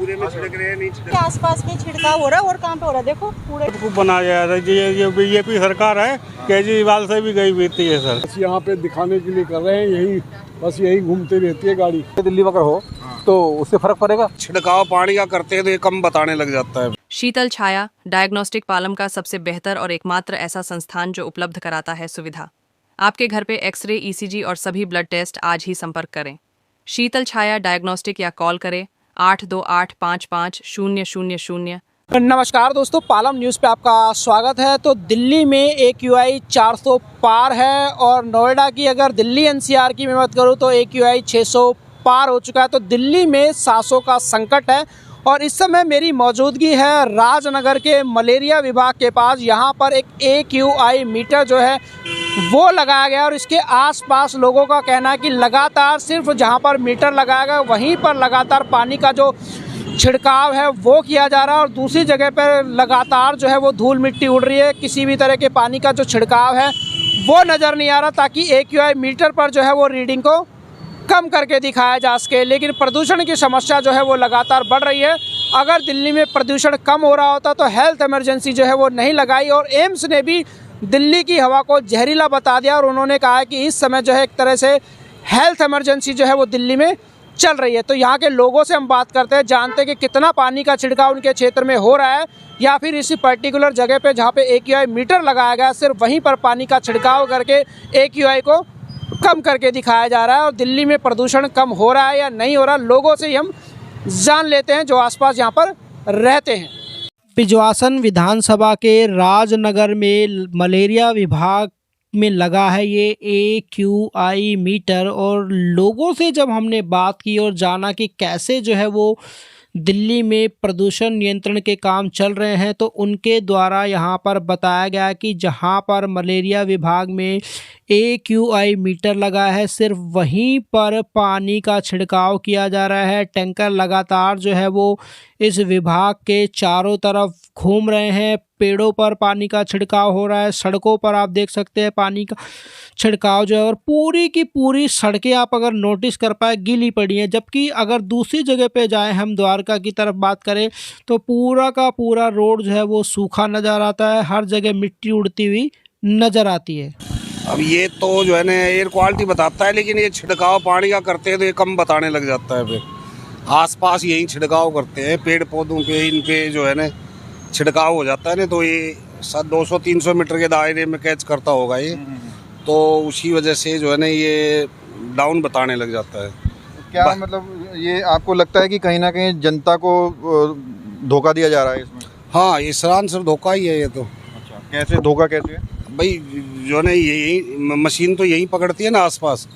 पूरे में छिड़क रहे हैं, नहीं छिड़क आसपास में छिड़काव हो रहा है और कहाँ पे हो रहा है देखो पूरे बनाया जा रहा है। ये बीजेपी सरकार है, केजरीवाल से भी गई बीती है सर। बस यहाँ पे दिखाने के लिए कर रहे हैं, यही बस यही घूमते रहती है गाड़ी। दिल्ली वगैरह हो तो उससे फर्क पड़ेगा। छिड़काव पानी का करते हैं तो ये कम बताने लग जाता है। शीतल छाया डायग्नोस्टिक पालम का सबसे बेहतर और एकमात्र ऐसा संस्थान जो उपलब्ध कराता है सुविधा। आपके घर पे एक्सरे, ईसीजी और सभी ब्लड टेस्ट आज ही संपर्क करें। शीतल छाया डायग्नोस्टिक या कॉल करें 82855000। नमस्कार दोस्तों, पालम न्यूज़ पे आपका स्वागत है। तो दिल्ली में AQI 400 पार है और नोएडा की अगर दिल्ली NCR की मैं बात करूँ तो AQI 600 पार हो चुका है। तो दिल्ली में सांसों का संकट है और इस समय मेरी मौजूदगी है राजनगर के मलेरिया विभाग के पास। यहाँ पर एक AQI मीटर जो है वो लगाया गया और इसके आसपास लोगों का कहना है कि लगातार सिर्फ जहाँ पर मीटर लगाया गया वहीं पर लगातार पानी का जो छिड़काव है वो किया जा रहा है और दूसरी जगह पर लगातार जो है वो धूल मिट्टी उड़ रही है। किसी भी तरह के पानी का जो छिड़काव है वो नज़र नहीं आ रहा ताकि AQI मीटर पर जो है वो रीडिंग को कम करके दिखाया जा सके। लेकिन प्रदूषण की समस्या जो है वो लगातार बढ़ रही है। अगर दिल्ली में प्रदूषण कम हो रहा होता तो हेल्थ इमरजेंसी जो है वो नहीं लगाई और एम्स ने भी दिल्ली की हवा को जहरीला बता दिया और उन्होंने कहा है कि इस समय जो है एक तरह से हेल्थ इमरजेंसी जो है वो दिल्ली में चल रही है। तो यहाँ के लोगों से हम बात करते हैं, जानते हैं कि कितना पानी का छिड़काव उनके क्षेत्र में हो रहा है या फिर इसी पर्टिकुलर जगह पे जहाँ पे AQI मीटर लगाया गया सिर्फ वहीं पर पानी का छिड़काव करके AQI को कम करके दिखाया जा रहा है। और दिल्ली में प्रदूषण कम हो रहा है या नहीं हो रहा, लोगों से ही हम जान लेते हैं जो आसपास यहाँ पर रहते हैं। बिजवासन विधानसभा के राजनगर में मलेरिया विभाग में लगा है ये AQI मीटर और लोगों से जब हमने बात की और जाना कि कैसे जो है वो दिल्ली में प्रदूषण नियंत्रण के काम चल रहे हैं तो उनके द्वारा यहाँ पर बताया गया कि जहाँ पर मलेरिया विभाग में AQI मीटर लगा है सिर्फ वहीं पर पानी का छिड़काव किया जा रहा है। टैंकर लगातार जो है वो इस विभाग के चारों तरफ घूम रहे हैं। पेड़ों पर पानी का छिड़काव हो रहा है, सड़कों पर आप देख सकते हैं पानी का छिड़काव जो है और पूरी की पूरी सड़कें आप अगर नोटिस कर पाए गीली पड़ी हैं। जबकि अगर दूसरी जगह पे जाएं, हम द्वारका की तरफ बात करें तो पूरा का पूरा रोड जो है वो सूखा नज़र आता है, हर जगह मिट्टी उड़ती हुई नज़र आती है। अब ये तो जो है ना एयर क्वालिटी बताता है, लेकिन ये छिड़काव पानी का करते हैं तो ये कम बताने लग जाता है। फिर आसपास यही छिड़काव करते हैं, पेड़ पौधों पे इन पे जो है ना छिड़काव हो जाता है ना, तो ये 200-300 मीटर के दायरे में कैच करता होगा ये, तो उसी वजह से जो है ना ये डाउन बताने लग जाता है। क्या मतलब ये आपको लगता है कि कहीं ना कहीं जनता को धोखा दिया जा रहा है इसमें? हाँ, ये सरासर धोखा ही है ये तो। अच्छा, कैसे धोखा कैसे है भाई? जो है ना यही मशीन तो यही पकड़ती है ना आसपास,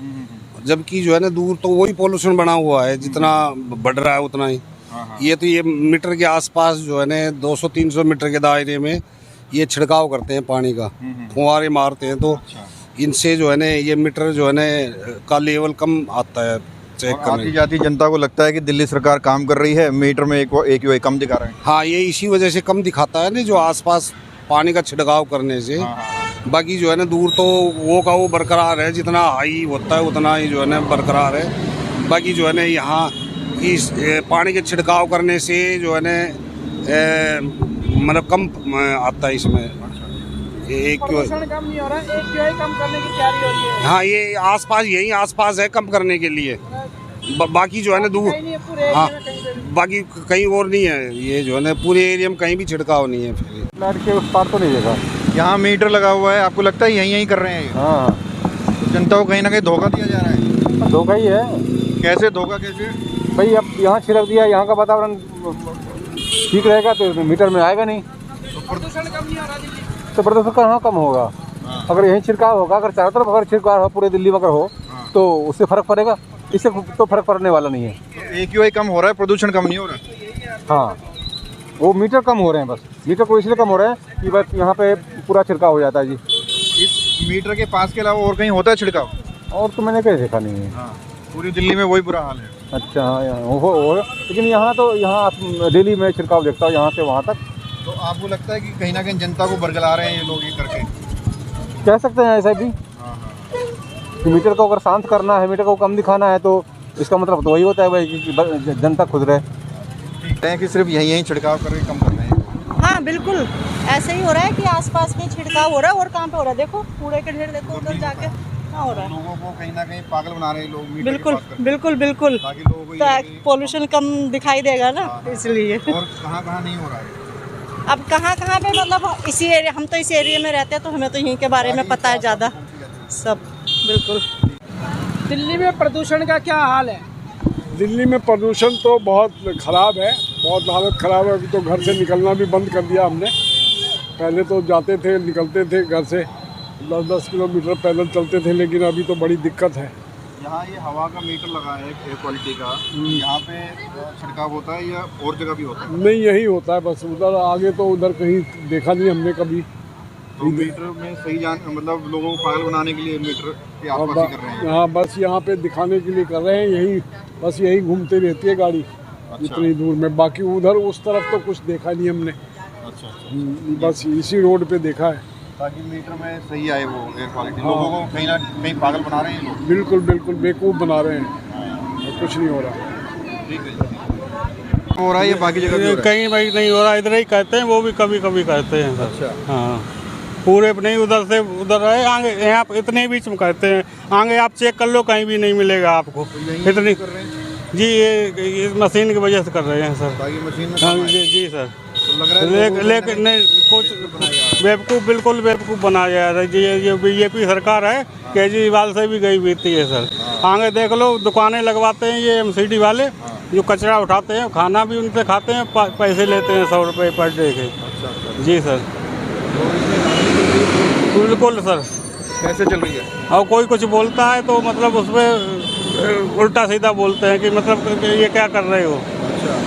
जबकि जो है ना दूर तो वही पोल्यूशन बना हुआ है, जितना बढ़ रहा है उतना ही। ये तो ये मीटर के आसपास जो है ना 200-300 मीटर के दायरे में ये छिड़काव करते हैं पानी का, फुहारे मारते हैं, तो इनसे जो है ना ये मीटर जो है ना का लेवल कम आता है चेक करने। जाती जनता को लगता है कि दिल्ली सरकार काम कर रही है, मीटर में AQI कम दिखा रहे हैं। हाँ, ये इसी वजह से कम दिखाता है ना, जो आसपास पानी का छिड़काव करने से। बाकी जो है ना दूर तो वो का वो बरकरार है, जितना हाई होता है उतना ही जो है ना बरकरार है। बाकी जो है ना यहाँ इस पानी के छिड़काव करने से जो है ना मतलब कम आता है इसमें। प्रदूषण कम नहीं हो रहा है, AQI कम करने की तैयारी हो रही है। हाँ, ये आसपास यही आसपास है कम करने के लिए। बाकी जो है ना दूर, हाँ बाकी कहीं और नहीं है। ये जो है ना पूरे एरिया में कहीं भी छिड़काव नहीं है। फिर लाइट के उस पार तो नहीं देखा, यहाँ मीटर लगा हुआ है, आपको लगता है यहीं कर रहे हैं? हाँ, तो जनता को कहीं ना कहीं धोखा दिया जा रहा है। धोखा ही है। कैसे धोखा कैसे? भाई अब यहाँ छिड़क दिया, यहाँ का वातावरण ठीक रहेगा तो मीटर में आएगा नहीं, तो प्रदूषण कम नहीं हो रहा दिल्ली, तो प्रदूषण कहाँ कम होगा? अगर यहीं छिड़काव होगा, अगर चारों तरफ अगर छिड़काव हो पूरे दिल्ली में अगर हो तो उससे फर्क पड़ेगा, इससे तो फर्क पड़ने वाला नहीं है। AQI कम हो रहा है, प्रदूषण कम नहीं हो रहा। हाँ, वो मीटर कम हो रहे हैं, बस मीटर को इसलिए कम हो रहे हैं कि बस यहाँ पे पूरा छिड़काव हो जाता है जी। इस मीटर के पास के अलावा और कहीं होता है छिड़काव? और तो मैंने कहीं देखा नहीं है। हाँ, पूरी दिल्ली में वही बुरा हाल है। अच्छा, हाँ हो, लेकिन यहाँ तो यहाँ डेली में छिड़काव देखता हूँ यहाँ से वहाँ तक। तो आपको लगता है कि कहीं ना कहीं जनता को बरगला रहे हैं ये लोग ये करके? कह सकते हैं ऐसा भी कि मीटर को अगर शांत करना है, मीटर को कम दिखाना है तो इसका मतलब तो वही होता है भाई कि जनता खुद रहे। ठीक है कि सिर्फ यहीं छिड़काव करके कम कर रहे हैं। हाँ बिल्कुल ऐसे ही हो रहा है कि आसपास में छिड़काव हो रहा है और कहाँ पे हो रहा है देखो कूड़े के ढेर देखो उधर जाके कहाँ हो रहा है। लोगों को कहीं ना कहीं पागल बना रहे हैं लोग मीटर बिल्कुल की बात करके। बिल्कुल बिल्कुल ताकि लोगों को ये पोल्यूशन कम दिखाई देगा ना इसलिए। और कहाँ नहीं हो रहा है। अब कहाँ कहाँ पे मतलब इसी एरिया हम तो इस एरिया में रहते हैं तो हमें तो यहीं के बारे में पता है ज़्यादा सब। बिल्कुल। दिल्ली में प्रदूषण का क्या हाल है? दिल्ली में प्रदूषण तो बहुत ख़राब है, बहुत हालत ख़राब है। अभी तो घर से निकलना भी बंद कर दिया हमने। पहले तो जाते थे निकलते थे घर से 10-10 किलोमीटर पैदल चलते थे, लेकिन अभी तो बड़ी दिक्कत है। यहाँ ये हवा का मीटर लगा है एयर क्वालिटी का, यहाँ पे छिड़काव होता है या और जगह भी होता है? नहीं यही होता है बस, उधर आगे तो उधर कहीं देखा नहीं हमने कभी। तो मीटर में सही मतलब लोगों को पागल बनाने के लिए मीटर के आसपास ही कर रहे हैं। हाँ बस यहाँ पे दिखाने के लिए कर रहे हैं, यही बस यही घूमती रहती है गाड़ी। अच्छा। इतनी दूर में, बाकी उधर उस तरफ तो कुछ देखा नहीं हमने। अच्छा। बस इसी रोड पे देखा है। ताकि मीटर में सही आए वो एयर क्वालिटी। लोगों को कहीं ना कहीं पागल बना रहे हैं लोग। बिल्कुल बिल्कुल बेवकूफ़ बना रहे हैं और कुछ नहीं हो रहा। ठीक है। हो रहा है ये बाकी जगह भी हो रहा है? कहीं भाई नहीं हो रहा, इधर ही कहते हैं, वो भी कभी कभी कहते हैं सर। अच्छा। हाँ पूरे नहीं, उधर से उधर है आगे, यहाँ पे इतने बीच में कहते हैं। आगे आप चेक कर लो कहीं भी नहीं मिलेगा आपको इतनी। कर रहे हैं जी ये मशीन की वजह से कर रहे हैं सर। ताकि मशीन में हाँ कम आए। जी सर। तो लग रहा है लेकिन नहीं कुछ बेवकूफ़, बिल्कुल बेवकूफ़ बनाया जा रहा है जी। ये बीजेपी सरकार है, केजरीवाल से भी गई बीती है सर। आगे देख लो दुकानें लगवाते हैं ये एमसीडी वाले, जो कचरा उठाते हैं, खाना भी उनसे खाते हैं, पैसे लेते हैं 100 रुपये पर डे के। जी सर बिल्कुल सर। कैसे चल रही है? और कोई कुछ बोलता है तो मतलब उसमें उल्टा सीधा बोलते हैं कि मतलब कि ये क्या कर रहे हो।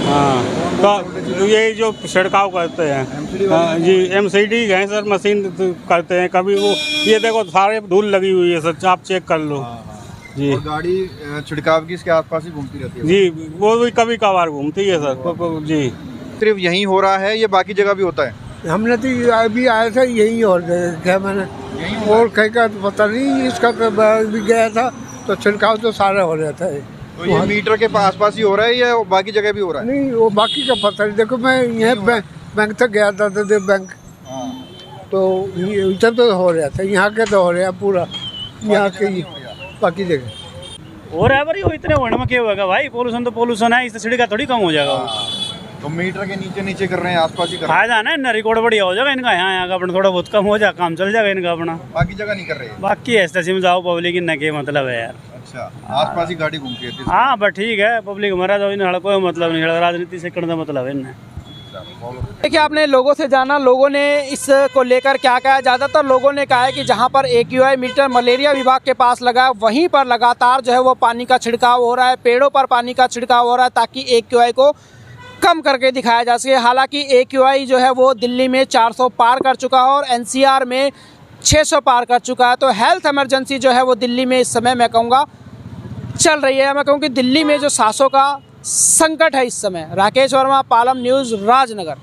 हाँ तो यही जो छिड़काव करते हैं। हाँ जी एमसीडी है सर, मशीन करते हैं। कभी वो ये देखो सारे धूल लगी हुई है सर, आप चेक कर लो। जी और गाड़ी छिड़काव की इसके आसपास ही घूमती रहती है? जी वो भी कभी कभार घूमती है सर। जी सिर्फ यहीं हो रहा है या बाकी जगह भी होता है? हमने तो अभी आया था यही और क्या मैंने और कहीं का तो पता नहीं, इसका तो भी गया था तो छिड़काव तो सारा हो रहा था। तो ये मीटर के आसपास ही हो रहा है या बाकी जगह भी हो रहा है? नहीं वो बाकी का पता नहीं। देखो मैं यहाँ बैंक तक गया था तो बैंक तो इधर तो हो रहा था, यहाँ के तो हो रहा पूरा, यहाँ के बाकी जगह हो रहा है। भाई वो इतने होने में क्या होगा भाई, पोल्यूशन तो पोल्यूशन है, इससे छिड़का थोड़ी कम हो जाएगा। तो मीटर के नीचे कर रहे हैं, आसपास ही कर रहे हैं। फायदा ना इतना रिकॉर्ड बढ़िया हो जाएगा इनका, यहाँ का अपना थोड़ा बहुत कम हो जाएगा, काम चल जाएगा इनका अपना। बाकी जगह नहीं कर रहे हैं? बाकी ऐसे सिम जाओ पब्लिक इन के मतलब है यार। अच्छा आसपास ही गाड़ी घूमती है? हाँ बस ठीक है, पब्लिक मरा तो इन कोई मतलब नहीं, राजनीति से करने का मतलब है इन्हें। देखिए आपने लोगों से जाना, लोगों ने इसको लेकर क्या कहा। ज़्यादातर लोगों ने कहा है कि जहां पर AQI मीटर मलेरिया विभाग के पास लगा है वहीं पर लगातार जो है वो पानी का छिड़काव हो रहा है, पेड़ों पर पानी का छिड़काव हो रहा है ताकि AQI को कम करके दिखाया जा सके। हालांकि AQI जो है वो दिल्ली में 400 पार कर चुका है और NCR में 600 पार कर चुका है। तो हेल्थ इमरजेंसी जो है वो दिल्ली में इस समय मैं कहूँगा चल रही है। मैं कहूँ कि दिल्ली में जो सांसों का संकट है इस समय। राकेश वर्मा, पालम न्यूज़, राजनगर।